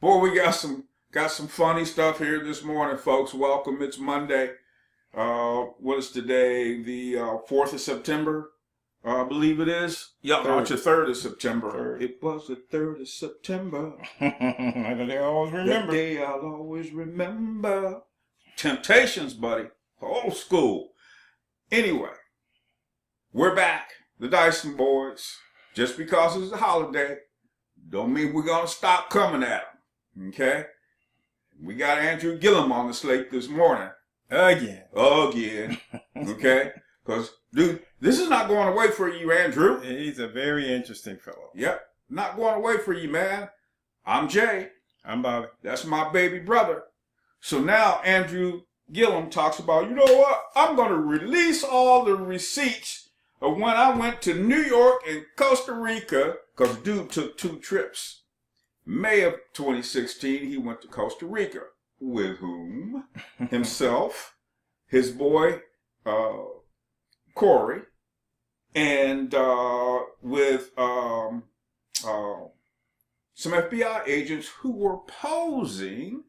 Boy, we got some funny stuff here this morning, folks. Welcome. It's Monday. What is today? The 4th of September, I believe it is. Yeah, no, it's the 3rd of September. Third. It was the 3rd of September. That day I always remember. That day I'll always remember. Temptations, buddy. Old school. Anyway, we're back. The Dyson boys. Just because it's a holiday, don't mean we're going to stop coming at them. Okay? We got Andrew Gillum on the slate this morning. Again. Okay? Because, dude, this is not going away for you, Andrew. He's a very interesting fellow. Yep. Not going away for you, man. I'm Jay. I'm Bobby. That's my baby brother. So now Andrew Gillum talks about, you know what? I'm going to release all the receipts of when I went to New York and Costa Rica, because dude took 2 trips. May of 2016, he went to Costa Rica. With whom? Himself, his boy, Corey, and with some FBI agents who were posing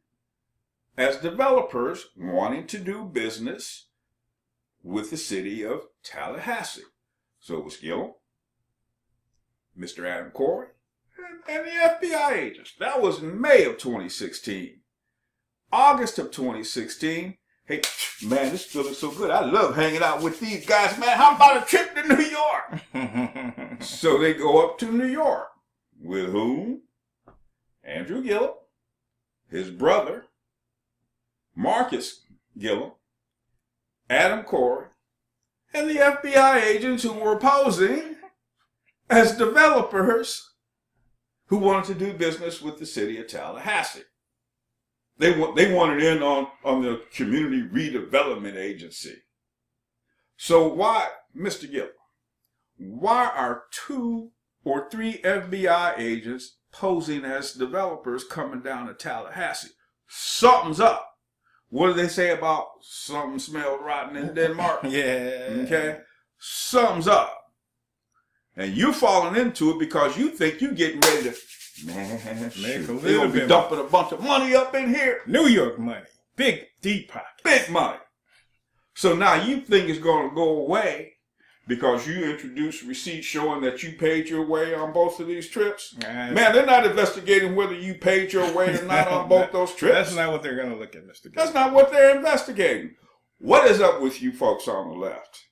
as developers wanting to do business with the city of Tallahassee. So it was Gillum, Mr. Adam Corey, and the FBI agents. That was in May of 2016. August of 2016, hey, man, this feeling so good. I love hanging out with these guys, man. How about a trip to New York? So they go up to New York. With whom? Andrew Gillum, his brother, Marcus Gillum, Adam Corey, and the FBI agents who were posing as developers who wanted to do business with the city of Tallahassee. They wanted in on the community redevelopment agency. So why, Mr. Gillum, why are 2 or 3 FBI agents posing as developers coming down to Tallahassee? Something's up. What do they say about something smelled rotten in Denmark? Yeah. Okay? Something's up. And you falling into it because you think you're getting ready to, man, Make a they're little going to be bit dumping a bunch of money up in here. New York money. Big, deep pocket. Big money. So now you think it's going to go away because you introduced receipts showing that you paid your way on both of these trips? Man, they're not investigating whether you paid your way or not on both those trips. That's not what they're going to look at, Mr. Gillum. That's not what they're investigating. What is up with you folks on the left?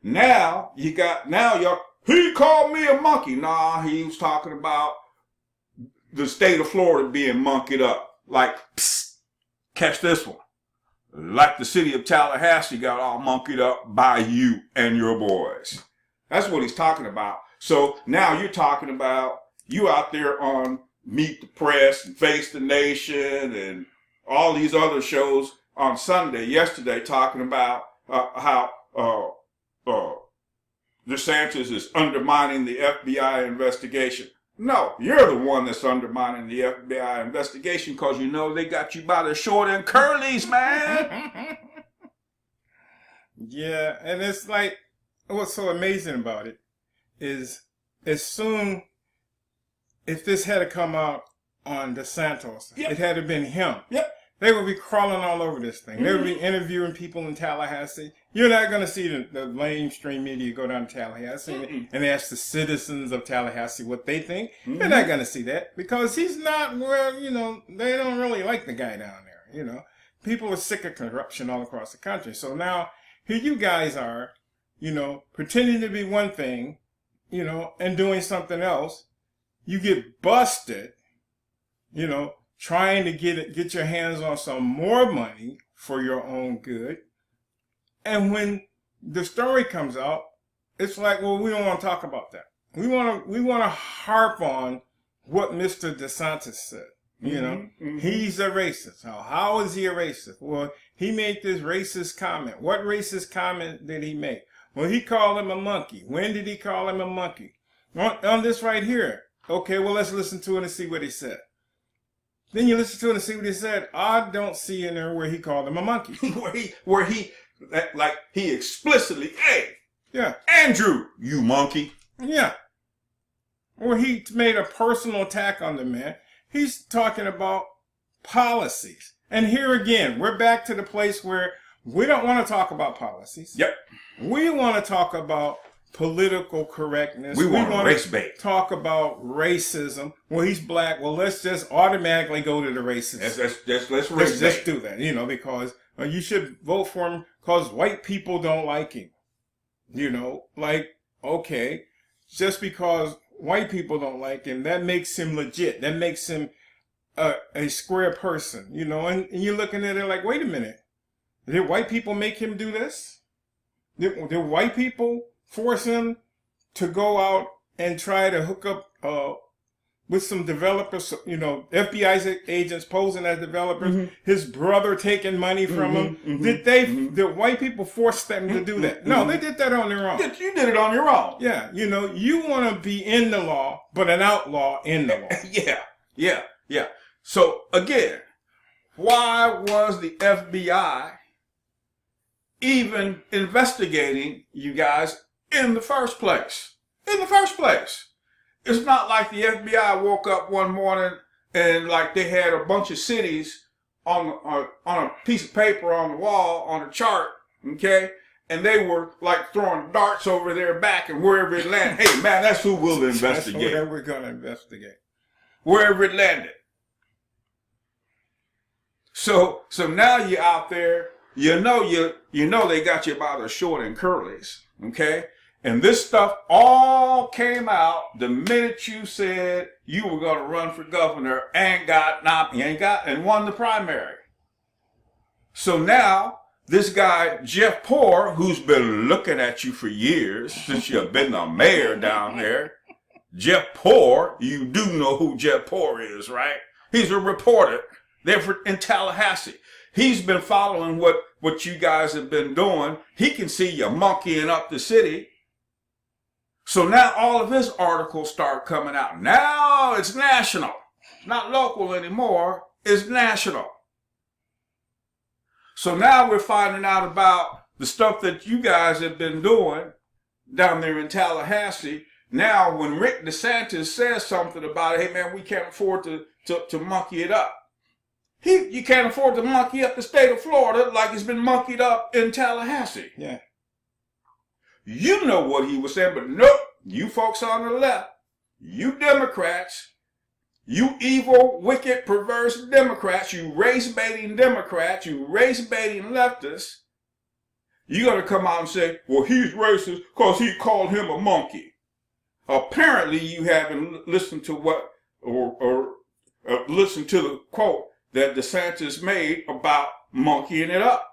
Now, y'all, he called me a monkey. Nah, he was talking about the state of Florida being monkeyed up. Like, psst, catch this one. Like the city of Tallahassee got all monkeyed up by you and your boys. That's what he's talking about. So now you're talking about you out there on Meet the Press and Face the Nation and all these other shows on yesterday talking about how DeSantis is undermining the FBI investigation. No, you're the one that's undermining the FBI investigation because you know they got you by the short and curlies, man. Yeah, and it's like, what's so amazing about it is as soon, if this had to come out on DeSantis, Yep. it had to been him. Yep. They would be crawling all over this thing. They would be interviewing people in Tallahassee. You're not going to see the mainstream media go down to Tallahassee and ask the citizens of Tallahassee what they think. You're not going to see that because he's not where, they don't really like the guy down there. People are sick of corruption all across the country. So now here you guys are, pretending to be one thing, and doing something else. You get busted, trying to get your hands on some more money for your own good. And when the story comes out, it's like, well, we don't want to talk about that. We want to harp on what Mr. DeSantis said. He's a racist. How is he a racist? Well, he made this racist comment. What racist comment did he make? Well, he called him a monkey. When did he call him a monkey? On this right here. Okay, well, let's listen to it and see what he said. Then you listen to it and see what he said. I don't see in there where he called him a monkey. where he explicitly, hey, yeah, Andrew, you monkey. Yeah. Or he made a personal attack on the man. He's talking about policies. And here again, we're back to the place where we don't want to talk about policies. Yep. We want to talk about political correctness. We want race bait. Talk about racism. Well, he's black. Well, let's just automatically go to the racist. Let's Let's just do that, because you should vote for him because white people don't like him. Okay, just because white people don't like him, that makes him legit. That makes him a square person, and you're looking at it like, wait a minute. Did white people make him do this? Did white people force him to go out and try to hook up with some developers, FBI agents posing as developers, mm-hmm. his brother taking money from him? Mm-hmm. Did white people force them to do that? No, they did that on their own. You did it on your own. Yeah, you want to be in the law, but an outlaw in the law. Yeah. So, again, why was the FBI even investigating you guys in the first place? It's not like the FBI woke up one morning and like they had a bunch of cities on a piece of paper on the wall on a chart, okay? And they were like throwing darts over their back, and wherever it landed, hey man, that's who we'll investigate. That's where we're gonna investigate. Wherever it landed. So now you're out there. You know they got you by the short and curlies, okay? And this stuff all came out the minute you said you were going to run for governor and won the primary. So now this guy Jeff Poore, who's been looking at you for years since you've been the mayor down there, Jeff Poore, you do know who Jeff Poore is, right? He's a reporter there in Tallahassee. He's been following what you guys have been doing. He can see you monkeying up the city. So now all of his articles start coming out. Now it's national. It's not local anymore. It's national. So now we're finding out about the stuff that you guys have been doing down there in Tallahassee. Now when Rick DeSantis says something about it, hey man, we can't afford to monkey it up. You can't afford to monkey up the state of Florida like it's been monkeyed up in Tallahassee. Yeah. You know what he was saying, but nope, you folks on the left, you Democrats, you evil, wicked, perverse Democrats, you race-baiting Democrats, you race-baiting leftists, you're going to come out and say, well, he's racist because he called him a monkey. Apparently, you haven't listened to listened to the quote that DeSantis made about monkeying it up.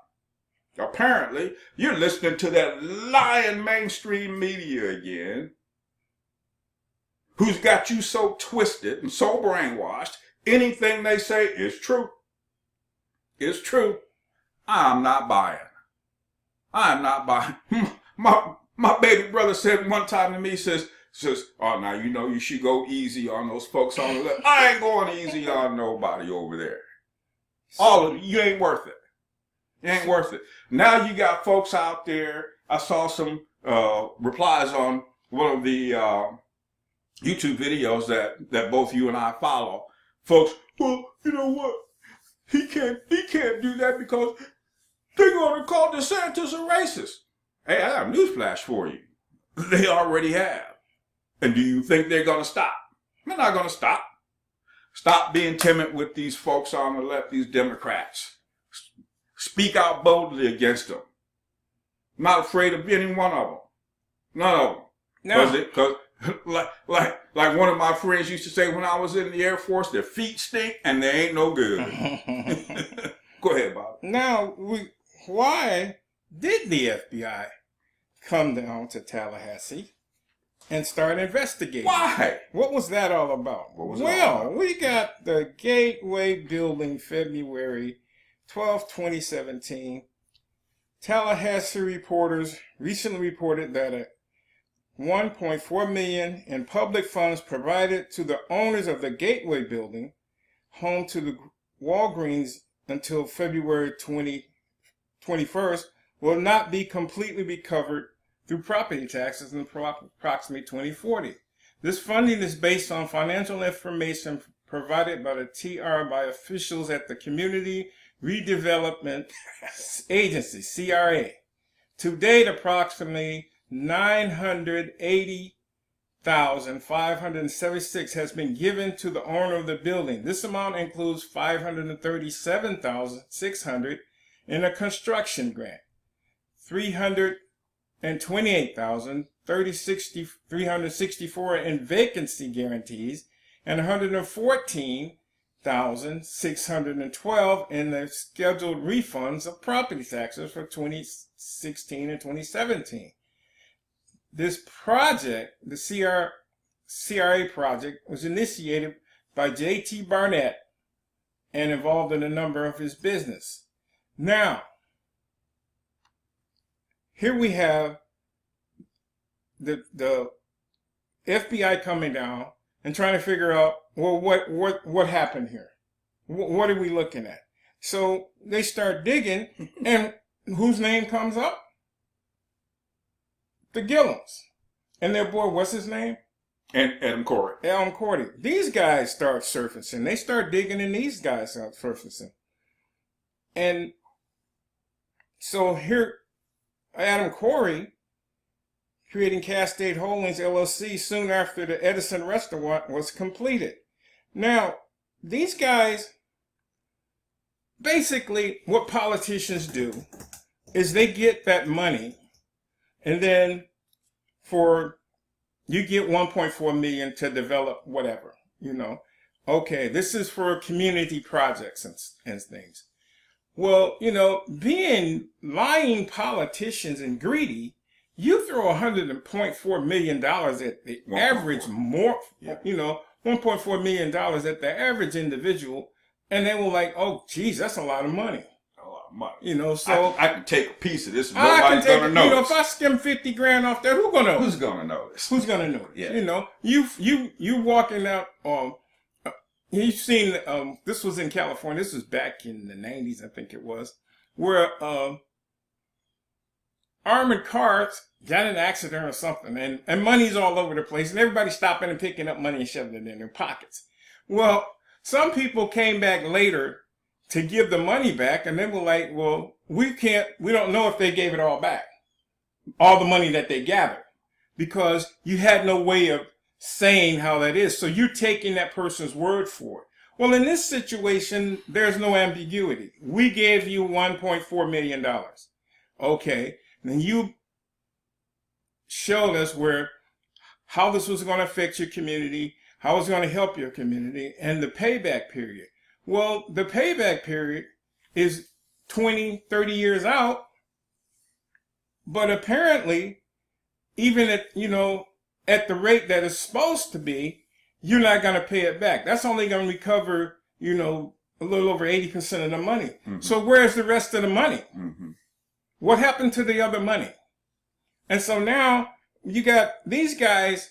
Apparently, you're listening to that lying mainstream media again, who's got you so twisted and so brainwashed, anything they say is true. It's true. I'm not buying. My baby brother said one time to me, says, oh, now you should go easy on those folks on the left. I ain't going easy on nobody over there. All of you ain't worth it. It ain't worth it. Now you got folks out there. I saw some replies on one of the YouTube videos that both you and I follow. Folks, well, you know what? He can't do that because they're going to call DeSantis a racist. Hey, I got a newsflash for you. They already have. And do you think they're going to stop? They're not going to stop. Stop being timid with these folks on the left, these Democrats. Speak out boldly against them. I'm not afraid of any one of them. None of them. No. Because like one of my friends used to say when I was in the Air Force, their feet stink and they ain't no good. Go ahead, Bob. Now, why did the FBI come down to Tallahassee and start investigating? Why? What was that all about? We got the Gateway building February 12, 2017. Tallahassee reporters recently reported that $1.4 million in public funds provided to the owners of the Gateway building, home to the Walgreens until February 21st, will not be completely recovered through property taxes until approximately 2040. This funding is based on financial information provided by the TR by officials at the Community Redevelopment Agency, CRA. To date, approximately 980,576 has been given to the owner of the building. This amount includes 537,600 in a construction grant, 328,364 in vacancy guarantees, and 114,612 in the scheduled refunds of property taxes for 2016 and 2017. This project, the CRA project, was initiated by J.T. Barnett and involved in a number of his business. Now, here we have the FBI coming down and trying to figure out, well, what happened here? What are we looking at? So they start digging, and whose name comes up? The Gillums. And their boy, what's his name? And Adam Corey. Adam Corey. These guys start surfacing. They start digging, and these guys start surfacing. And so here, Adam Corey, creating Cascade Holdings LLC soon after the Edison restaurant was completed. Now, these guys, basically what politicians do is they get that money, and then you get 1.4 million to develop whatever, Okay, this is for community projects and things. Well, being lying politicians and greedy, you throw $100.4 million at the average, 1.4 million at the average individual, and they were like, "Oh, geez, that's a lot of money." A lot of money. So I can take a piece of this, and nobody's gonna notice. If I skim 50 grand off there, who's gonna notice? Who's gonna notice? Yeah. You walking out. You've seen. This was in California. This was back in the 90s, I think it was, where armored cars got in an accident or something, and money's all over the place, and everybody's stopping and picking up money and shoving it in their pockets. Well, some people came back later to give the money back, and they were like, well, we don't know if they gave it all back, all the money that they gathered, because you had no way of saying how that is. So you're taking that person's word for it. Well, in this situation, there's no ambiguity. We gave you $1.4 million. Okay. Then you showed us how this was going to affect your community, how it's going to help your community, and the payback period. Well, the payback period is 20, 30 years out, but apparently, even at the rate that it's supposed to be, you're not going to pay it back. That's only going to recover, a little over 80% of the money. Mm-hmm. So where's the rest of the money? Mm-hmm. What happened to the other money? And so now you got these guys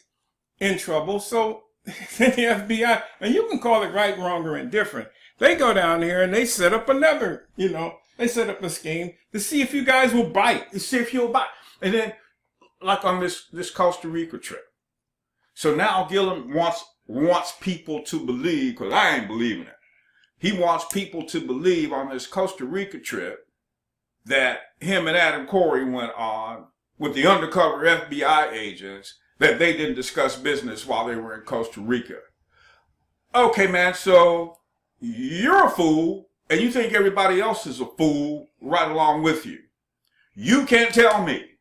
in trouble. So the FBI, and you can call it right, wrong, or indifferent, they go down here and they set up another, they set up a scheme to see if you guys will bite. To see if you'll bite. And then, like on this Costa Rica trip. So now Gillum wants people to believe, because I ain't believing it. He wants people to believe on this Costa Rica trip that him and Adam Corey went on with the undercover FBI agents, that they didn't discuss business while they were in Costa Rica. Okay, man, so you're a fool, and you think everybody else is a fool right along with you. You can't tell me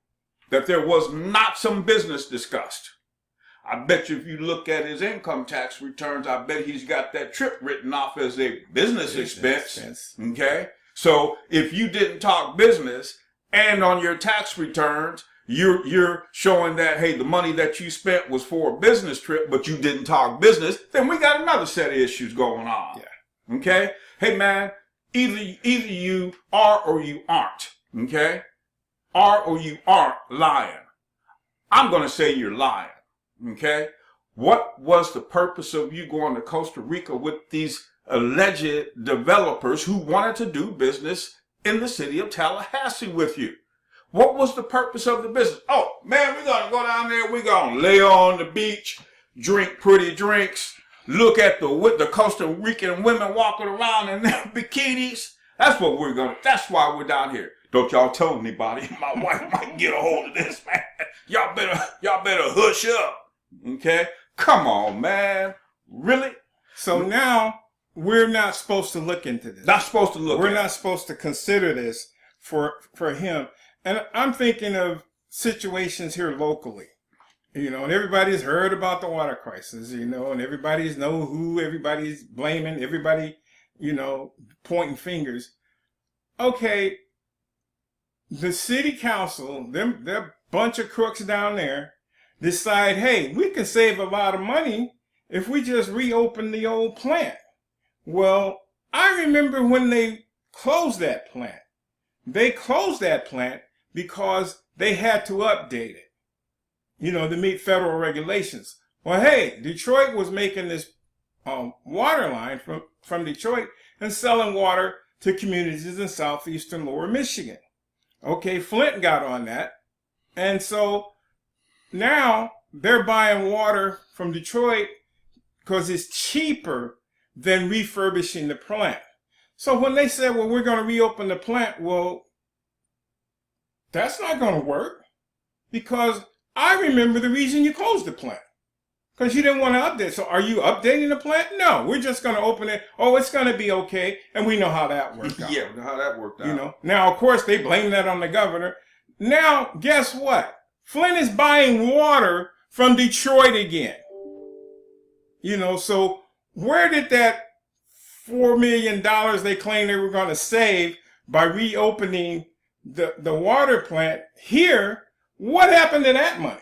that there was not some business discussed. I bet you if you look at his income tax returns, I bet he's got that trip written off as a business expense. Okay? So if you didn't talk business, and on your tax returns, you're showing that, hey, the money that you spent was for a business trip, but you didn't talk business, then we got another set of issues going on. Yeah. Okay? Hey, man, either you are or you aren't. Okay? Are or you aren't lying. I'm going to say you're lying. Okay? What was the purpose of you going to Costa Rica with these alleged developers who wanted to do business in the city of Tallahassee with you? What was the purpose of the business? Oh, man, we're going to go down there. We're going to lay on the beach, drink pretty drinks, look at the Costa Rican women walking around in their bikinis. That's why we're down here. Don't y'all tell anybody. My wife might get a hold of this, man. Y'all better hush up. Okay? Come on, man. Really? So now we're not supposed to look into this. Not supposed to look. We're not supposed to consider this for him. And I'm thinking of situations here locally. You know, and everybody's heard about the water crisis, you know, and everybody's know who everybody's blaming, everybody, you know, pointing fingers. Okay, the city council, they're bunch of crooks down there, decide, hey, we can save a lot of money if we just reopen the old plant. Well, I remember when they closed that plant. They closed that plant because they had to update it, you know, to meet federal regulations. Well, hey, Detroit was making this water line from Detroit and selling water to communities in southeastern lower Michigan. Okay, Flint got on that. And so now they're buying water from Detroit because it's cheaper than refurbishing the plant. So when they said, well, we're going to reopen the plant, well, that's not going to work, because I remember the reason you closed the plant. Because you didn't want to update. So are you updating the plant? No, we're just going to open it. Oh, it's going to be okay. And we know how that worked out. Yeah, how that worked out. You know, now, of course, they blame that on the governor. Now, guess what? Flint is buying water from Detroit again. You know, so where did that $4 million they claimed they were going to save by reopening the water plant here, what happened to that money?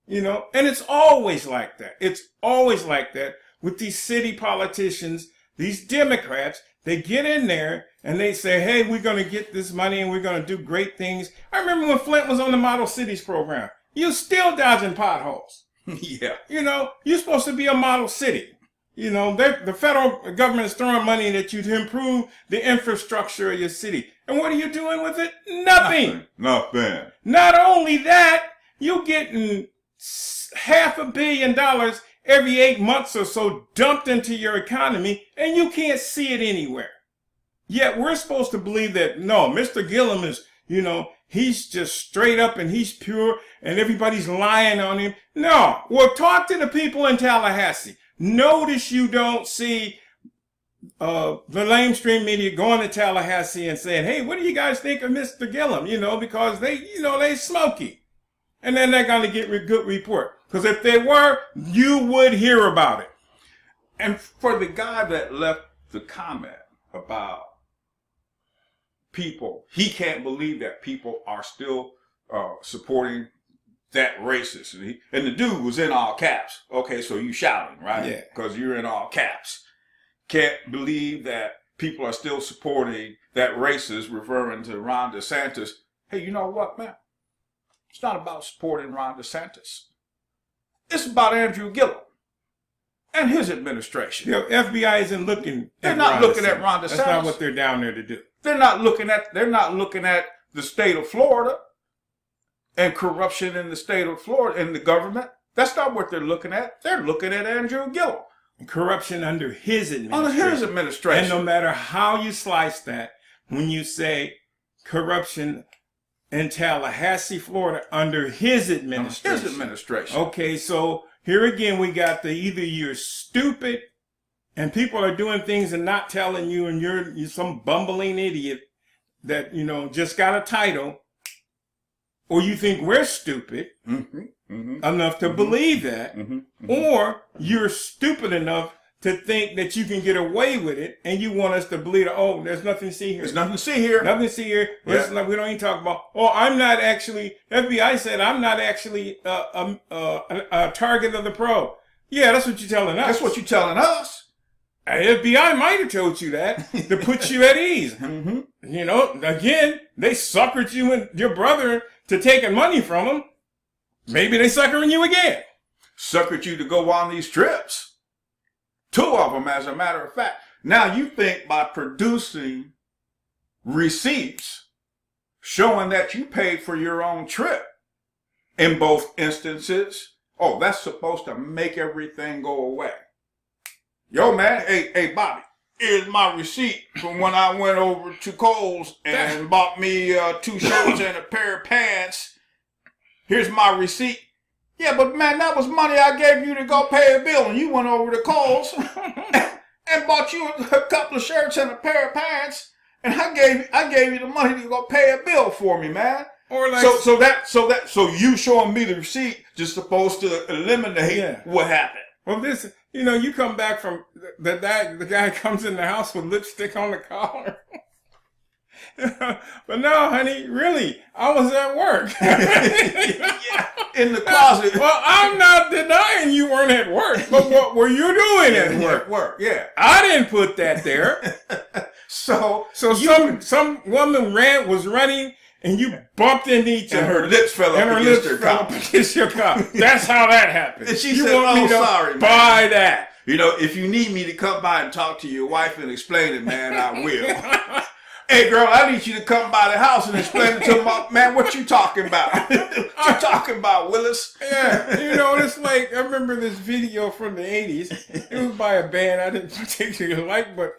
You know, and it's always like that. It's always like that with these city politicians, these Democrats. They get in there and they say, hey, we're going to get this money and we're going to do great things. I remember when Flint was on the Model Cities program. You're still dodging potholes. Yeah. You know, you're supposed to be a model city. You know, the federal government is throwing money at you to improve the infrastructure of your city. And what are you doing with it? Nothing. Nothing. Not only that, you're getting $500 million every 8 months or so dumped into your economy, and you can't see it anywhere. Yet we're supposed to believe that, no, Mr. Gillum is, you know, he's just straight up and he's pure and everybody's lying on him. No, well, talk to the people in Tallahassee. Notice you don't see the lamestream media going to Tallahassee and saying, hey, what do you guys think of Mr. Gillum? You know, because they smoky. And then they're going to get a good report. Because if they were, you would hear about it. And for the guy that left the comment about people, he can't believe that people are still supporting that racist. And the dude was in all caps. Okay, so you shouting, right? Yeah. Because you're in all caps. Can't believe that people are still supporting that racist, referring to Ron DeSantis. Hey, you know what, man? It's not about supporting Ron DeSantis. It's about Andrew Gillum and his administration. You know, FBI isn't looking. They're not looking at Ron DeSantis. That's not what they're down there to do. They're not looking at the state of Florida and corruption in the state of Florida and the government. That's not what they're looking at. They're looking at Andrew Gillum. Corruption under his administration. Under his administration. And no matter how you slice that, when you say corruption in Tallahassee, Florida, under his administration. His administration. Okay, so here again we got either you're stupid and people are doing things and not telling you, and you're some bumbling idiot that, you know, just got a title, or you think we're stupid enough to believe that, or you're stupid enough to think that you can get away with it, and you want us to believe, oh, there's nothing to see here. There's nothing to see here. Nothing to see here. Yeah. We don't even talk about, oh, I'm not actually, FBI said I'm not actually a target of the probe. Yeah, that's what you're telling us. That's what you're telling us. FBI might have told you that to put you at ease. You know, again, they suckered you and your brother to taking money from them. Maybe they suckering you again. Suckered you to go on these trips. 2 of them, as a matter of fact. Now you think by producing receipts showing that you paid for your own trip in both instances, oh, that's supposed to make everything go away. Yo, man, hey, Bobby, here's my receipt from when I went over to Kohl's and bought me 2 shirts and a pair of pants. Here's my receipt. Yeah, but man, that was money I gave you to go pay a bill, and you went over to Kohl's and bought you a couple of shirts and a pair of pants, and I gave you the money to go pay a bill for me, man. Or like so you showing me the receipt just supposed to eliminate what happened. Well, this, you come back from the guy comes in the house with lipstick on the collar. But no, honey, really, I was at work. In the closet. Well, I'm not denying you weren't at work, but what were you doing at work? At work, yeah. I didn't put that there. So some woman was running, and you bumped into each other. And her lips fell up against your cup. That's how that happened. And she said, "Oh, sorry, man. Buy that." If you need me to come by and talk to your wife and explain it, man, I will. Hey, girl, I need you to come by the house and explain it to my man. What you talking about? What you talking about, Willis? Yeah, it's like, I remember this video from the 80s. It was by a band I didn't particularly like, but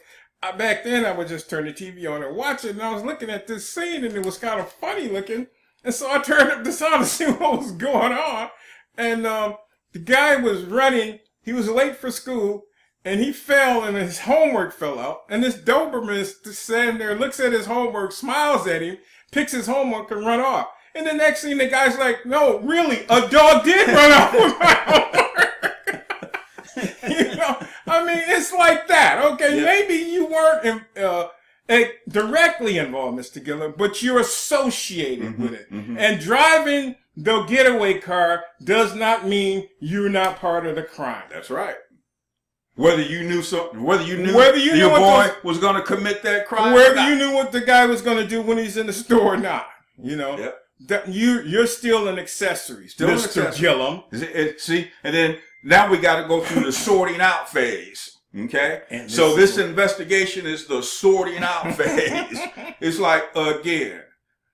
back then I would just turn the TV on and watch it, and I was looking at this scene, and it was kind of funny looking, and so I turned up the sound to see what was going on, and the guy was running. He was late for school, and he fell, and his homework fell out. And this Doberman is standing there, looks at his homework, smiles at him, picks his homework, and run off. And the next thing, the guy's like, "No, really, a dog did run off with my homework." I mean, it's like that. Okay, maybe you weren't directly involved, Mr. Gillum, but you're associated with it. Mm-hmm. And driving the getaway car does not mean you're not part of the crime. That's right. Whether you knew something, whether you knew your boy was going to commit that crime, whether you knew what the guy was going to do when he's in the store or not, that you're still an accessory, Mr. Gillum. See, and then now we got to go through the sorting out phase. Okay, so this investigation is the sorting out phase. It's like, again,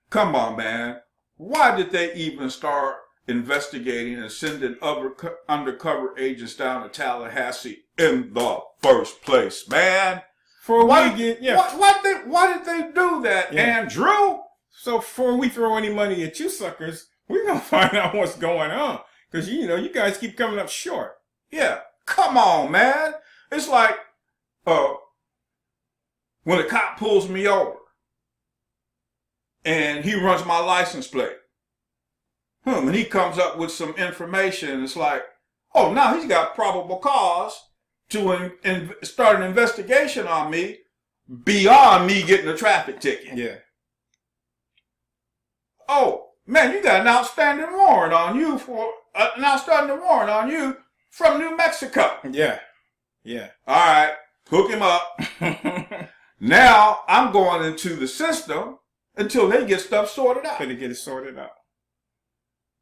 come on, man. Why did they even start investigating and sending undercover agents down to Tallahassee in the first place, man? Why did they do that, Andrew? So before we throw any money at you suckers, we're gonna find out what's going on, because you guys keep coming up short. Yeah, come on, man. It's like when a cop pulls me over and he runs my license plate. And he comes up with some information. It's like, oh, now he's got probable cause to start an investigation on me beyond me getting a traffic ticket. Yeah. Oh, man, you got an outstanding warrant on you from New Mexico. Yeah. Yeah. All right. Hook him up. Now I'm going into the system until they get stuff sorted out. Until they get it sorted out.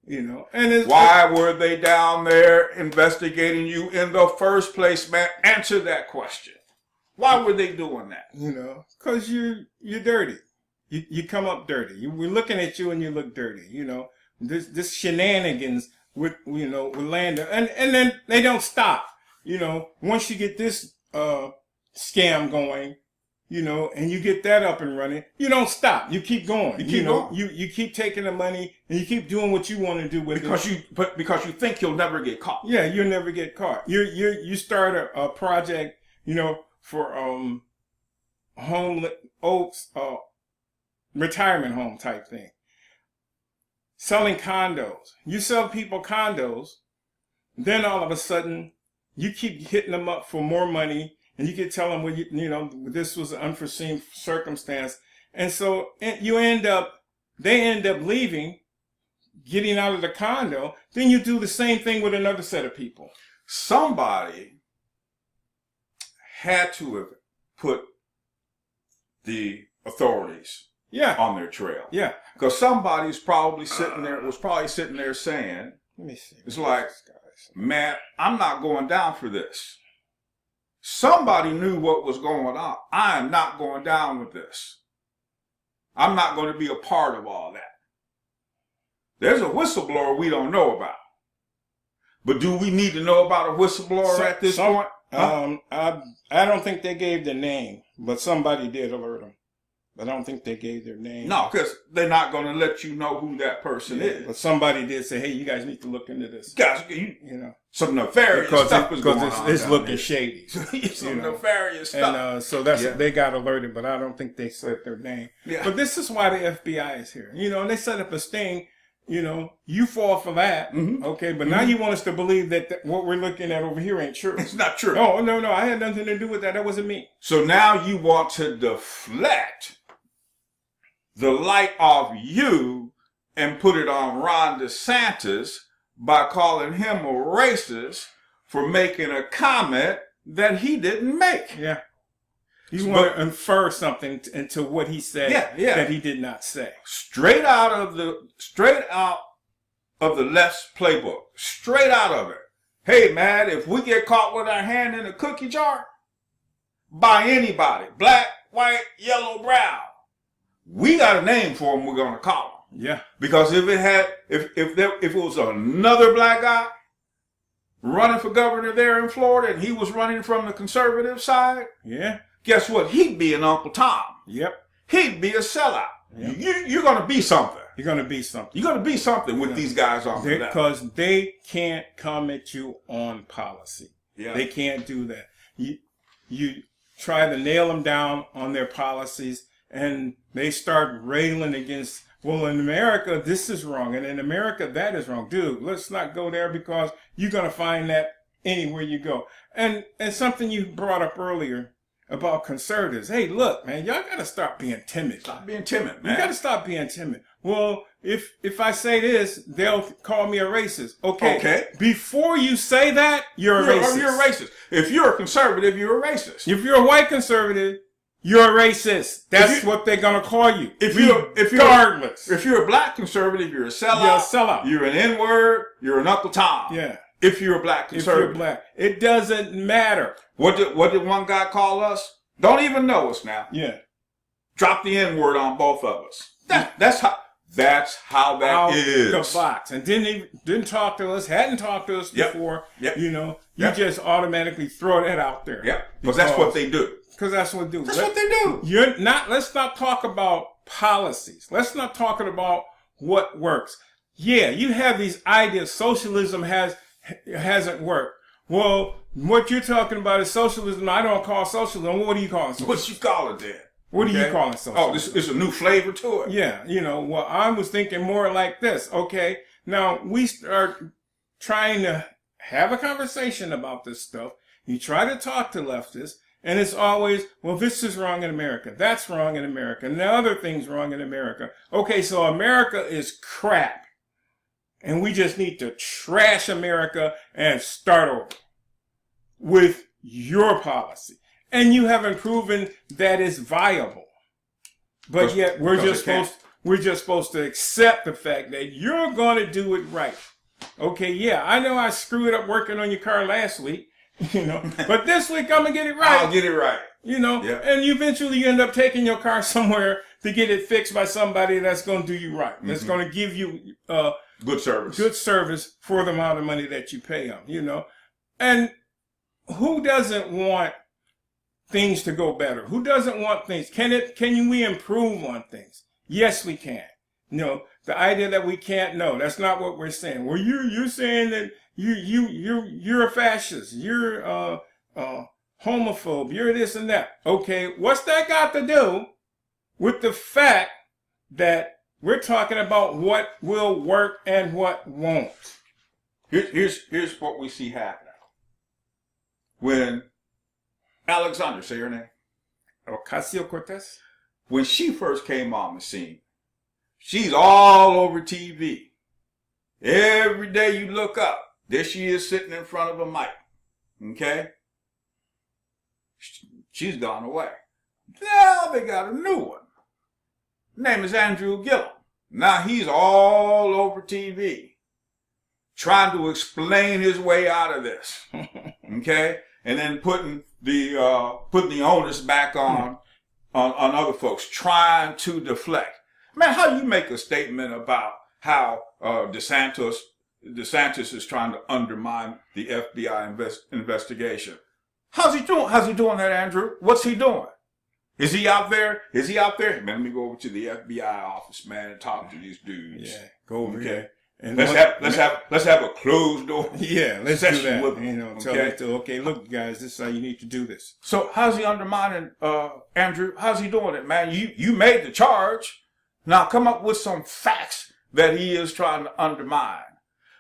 And why were they down there investigating you in the first place, man? Answer that question. Why were they doing that? Because you're dirty. You come up dirty. We're looking at you and you look dirty. This shenanigans with with Lando, and then they don't stop. Once you get this scam going, and you get that up and running, you don't stop. You keep going. You keep taking the money and you keep doing what you want to do with it. Because you think you'll never get caught. Yeah, you'll never get caught. You start a project, for retirement home type thing. Selling condos. You sell people condos, then all of a sudden you keep hitting them up for more money. And you can tell them, this was an unforeseen circumstance. And so they end up leaving, getting out of the condo. Then you do the same thing with another set of people. Somebody had to have put the authorities on their trail. Yeah. Because somebody's probably sitting there saying, let me see. It's like, man, I'm not going down for this. Somebody knew what was going on. I am not going down with this. I'm not going to be a part of all that. There's a whistleblower we don't know about. But do we need to know about a whistleblower at this point? I don't think they gave the name, but somebody did alert them. But I don't think they gave their name. No, because they're not going to let you know who that person is. But somebody did say, "Hey, you guys need to look into this." Guys, you know, some nefarious stuff is going on. Because it's looking shady. Some nefarious stuff. And so that's they got alerted, but I don't think they said their name. Yeah. But this is why the FBI is here. You know, and they set up a sting. You know, you fall for that. Mm-hmm. Okay, but now you want us to believe that what we're looking at over here ain't true. It's not true. Oh, no, I had nothing to do with that. That wasn't me. So now you want to deflect the light off you and put it on Ron DeSantis by calling him a racist for making a comment that he didn't make. Yeah. You want to infer something into what he said that he did not say. Straight out of the left's playbook. Straight out of it. Hey man, if we get caught with our hand in a cookie jar by anybody, black, white, yellow, brown, we got a name for him we're gonna call him. Yeah. Because if it was another black guy running for governor there in Florida and he was running from the conservative side, guess what? He'd be an Uncle Tom. Yep. He'd be a sellout. Yep. You're going to be something. You're going to be something. You're going to be something with these guys on that. Because they can't come at you on policy. Yeah. They can't do that. You try to nail them down on their policies and they start railing against, well, in America, this is wrong. And in America, that is wrong. Dude, let's not go there because you're going to find that anywhere you go. And something you brought up earlier about conservatives. Hey, look, man, y'all got to stop being timid. Stop being timid, man. You got to stop being timid. Well, if I say this, they'll call me a racist. Okay. Before you say that, you're a racist. You're a racist. If you're a conservative, you're a racist. If you're a white conservative, you're a racist. That's what they're gonna call you. Regardless. If you're a black conservative, you're a sellout. You're a sellout. You're an N-word. You're an Uncle Tom. Yeah. If you're a black conservative. If you're black. It doesn't matter. What did one guy call us? Don't even know us now. Yeah. Drop the N-word on both of us. That's how that is. The box. And didn't talk to us, hadn't talked to us before. Yep. You know, you just automatically throw that out there. Yeah. Because that's what they do. Because that's what they do. That's what they do. Let's not talk about policies. Let's not talk about what works. Yeah, you have these ideas. Socialism hasn't worked. Well, what you're talking about is socialism. I don't call socialism. What do you call it? What you call it then? What do you call it socialism? Oh, this is a new flavor to it. Yeah, well, I was thinking more like this. Okay, now we start trying to have a conversation about this stuff. You try to talk to leftists. And it's always, well, this is wrong in America. That's wrong in America. And the other thing's wrong in America. Okay, so America is crap. And we just need to trash America and start over with your policy. And you haven't proven that it's viable. But yet we're just supposed to accept the fact that you're going to do it right. Okay, yeah, I know I screwed up working on your car last week. But this week I'm gonna get it right. I'll get it right. And eventually you end up taking your car somewhere to get it fixed by somebody that's gonna do you right. That's gonna give you good service for the amount of money that you pay them. And who doesn't want things to go better? Who doesn't want things? Can we improve on things? Yes, we can. The idea that we can't, no, that's not what we're saying. Well, you're saying that you're a fascist. You're a homophobe. You're this and that. Okay, what's that got to do with the fact that we're talking about what will work and what won't? Here's what we see happening. When Alexandra, say her name? Ocasio-Cortez? When she first came on the scene, she's all over TV. Every day you look up, there she is sitting in front of a mic. Okay? She's gone away. Now they got a new one. Name is Andrew Gillum. Now he's all over TV, trying to explain his way out of this. Okay? And then putting the onus back on other folks, trying to deflect. Man, how you make a statement about how DeSantis is trying to undermine the FBI investigation? How's he doing? How's he doing that, Andrew? What's he doing? Is he out there? Is he out there? Man, let me go over to the FBI office, man, and talk to these dudes. Yeah, go over here. And let's have a closed door. Yeah, let's do that. With them, you know, tell them to, okay, look, guys, this is how you need to do this. So how's he undermining, Andrew? How's he doing it, man? You made the charge. Now come up with some facts that he is trying to undermine.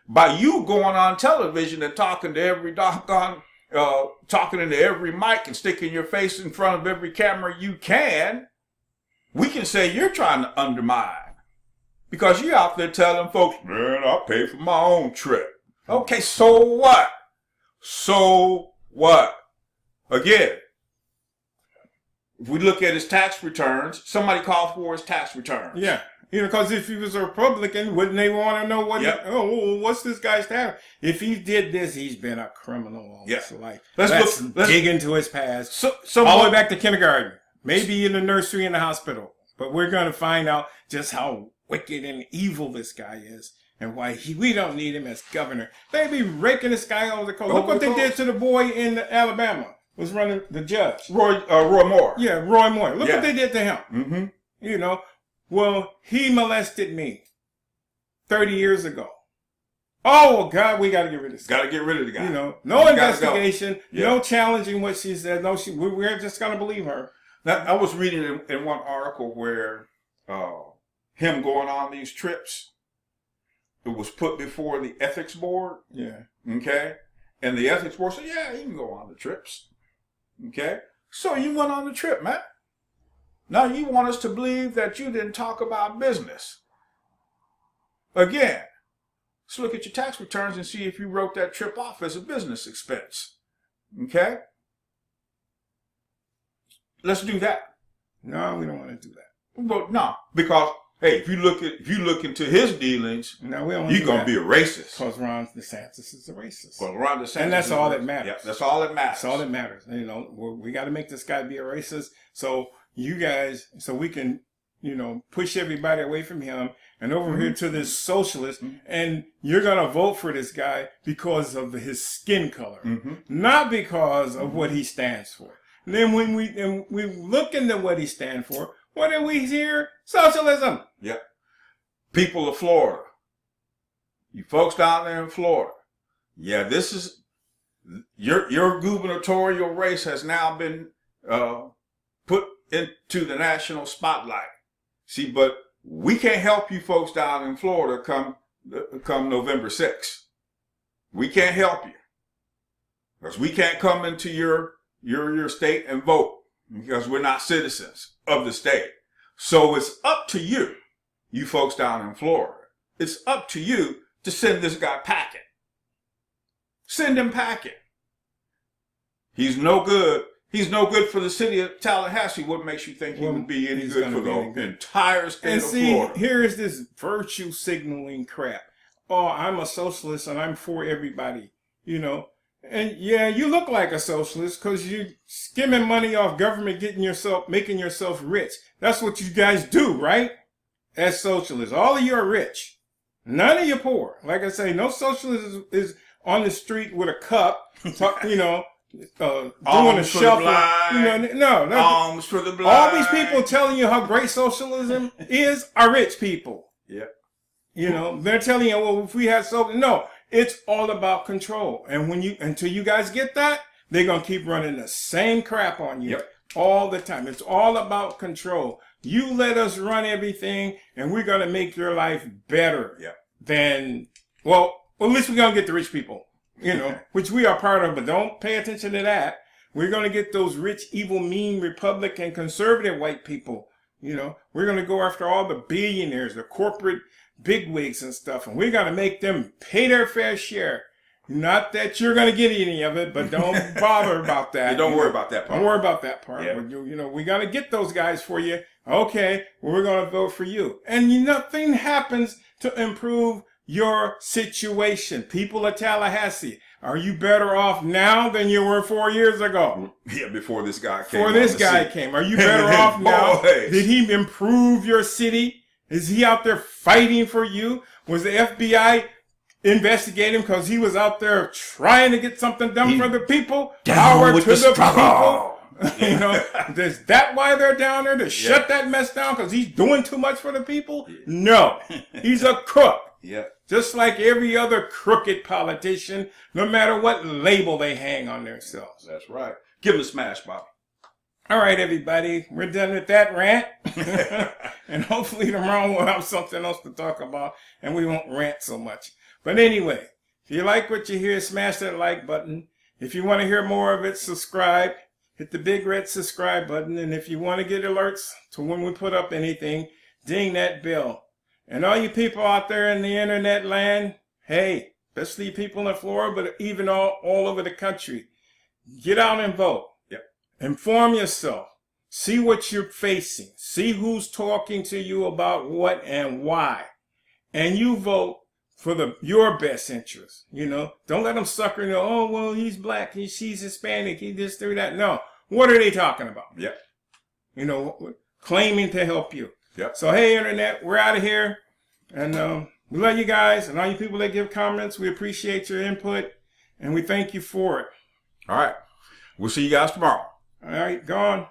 By you going on television and talking to every doggone, talking into every mic and sticking your face in front of every camera you can, we can say you're trying to undermine. Because you're out there telling folks, man, I'll pay for my own trip. Okay, so what? So what? Again, if we look at his tax returns, somebody called for his tax returns. Yeah. You know, because if he was a Republican, wouldn't they want to know what? Yep. What's this guy's tax? If he did this, he's been a criminal all his life. Let's dig into his past. So all the way back to kindergarten, maybe in the nursery in the hospital. But we're going to find out just how wicked and evil this guy is, and why we don't need him as governor. They be raking this guy over the coast. Look what they did to the boy in Alabama, was running the judge. Roy Moore. Yeah, Roy Moore. Look what they did to him. Mm-hmm. You know, well, he molested me 30 years ago. Oh, God, we got to get rid of this guy. Got to get rid of the guy. You know, no investigation, no challenging what she said. No, we're just going to believe her. Now, I was reading in one article where him going on these trips, it was put before the ethics board. Yeah. Okay? And the ethics board said, yeah, you can go on the trips. Okay? So you went on the trip, man. Now you want us to believe that you didn't talk about business. Again, let's look at your tax returns and see if you wrote that trip off as a business expense. Okay? Let's do that. No, we don't want to do that. Well, no, because hey, if you look into his dealings, no, we don't you're gonna be a racist. Because Ron DeSantis is a racist. Well, Ron DeSantis, and that's all that matters. Yeah, that's all that matters. That's all that matters. You know, we got to make this guy be a racist, so you guys, so we can, you know, push everybody away from him and over here to this socialist, and you're gonna vote for this guy because of his skin color, not because of what he stands for. And then when we look into what he stands for, what do we hear? Socialism. Yep. People of Florida. You folks down there in Florida. Yeah, this is your gubernatorial race has now been put into the national spotlight. See, but we can't help you folks down in Florida come November 6th. We can't help you. Because we can't come into your state and vote because we're not citizens of the state. So it's up to you, you folks down in Florida. It's up to you to send this guy packing. Send him packing. He's no good. He's no good for the city of Tallahassee. What makes you think he would be any good for the entire state of Florida? Here is this virtue signaling crap. Oh, I'm a socialist and I'm for everybody, you know. And yeah, you look like a socialist because you're skimming money off government, making yourself rich. That's what you guys do, right? As socialists. All of you are rich. None of you poor. Like I say, no socialist is on the street with a cup, you know, doing a shuffle. No. Alms for the blind. All these people telling you how great socialism is are rich people. Yeah. You know, they're telling you, well, if we had so, no. It's all about control. And until you guys get that, they're going to keep running the same crap on you all the time. It's all about control. You let us run everything and we're going to make your life better than, well, at least we're going to get the rich people, you know, which we are part of, but don't pay attention to that. We're going to get those rich, evil, mean, Republican, conservative white people, you know. We're going to go after all the billionaires, the corporate bigwigs and stuff, and we're going to make them pay their fair share. Not that you're going to get any of it, but don't bother about that. Don't worry about that part. Don't worry about that part. Yeah. But you know, we're going to get those guys for you. Okay, well, we're going to vote for you. And nothing happens to improve your situation. People of Tallahassee, are you better off now than you were 4 years ago? Yeah, before this guy came. Before this guy came. Are you better off now? Did he improve your city? Is he out there fighting for you? Was the FBI investigate him because he was out there trying to get something done for the people. Down Power with to the the struggle. people. You know, is that why they're down there to shut that mess down? Because he's doing too much for the people? No, he's a crook. Yeah. Just like every other crooked politician, no matter what label they hang on themselves. That's right. Give him a smash, Bob. All right, everybody, we're done with that rant. And hopefully tomorrow we'll have something else to talk about and we won't rant so much. But anyway, if you like what you hear, smash that like button. If you want to hear more of it, subscribe. Hit the big red subscribe button. And if you want to get alerts to when we put up anything, ding that bell. And all you people out there in the internet land, hey, especially people in Florida, but even all over the country, get out and vote. Yep. Inform yourself. See what you're facing. See who's talking to you about what and why. And you vote for your best interest. You know, don't let them sucker you. Oh, well, he's black. She's Hispanic. He this, through that. No. What are they talking about? Yep. You know, claiming to help you. Yep. So, hey, Internet, we're out of here. And we love you guys. And all you people that give comments, we appreciate your input. And we thank you for it. All right. We'll see you guys tomorrow. All right, gone.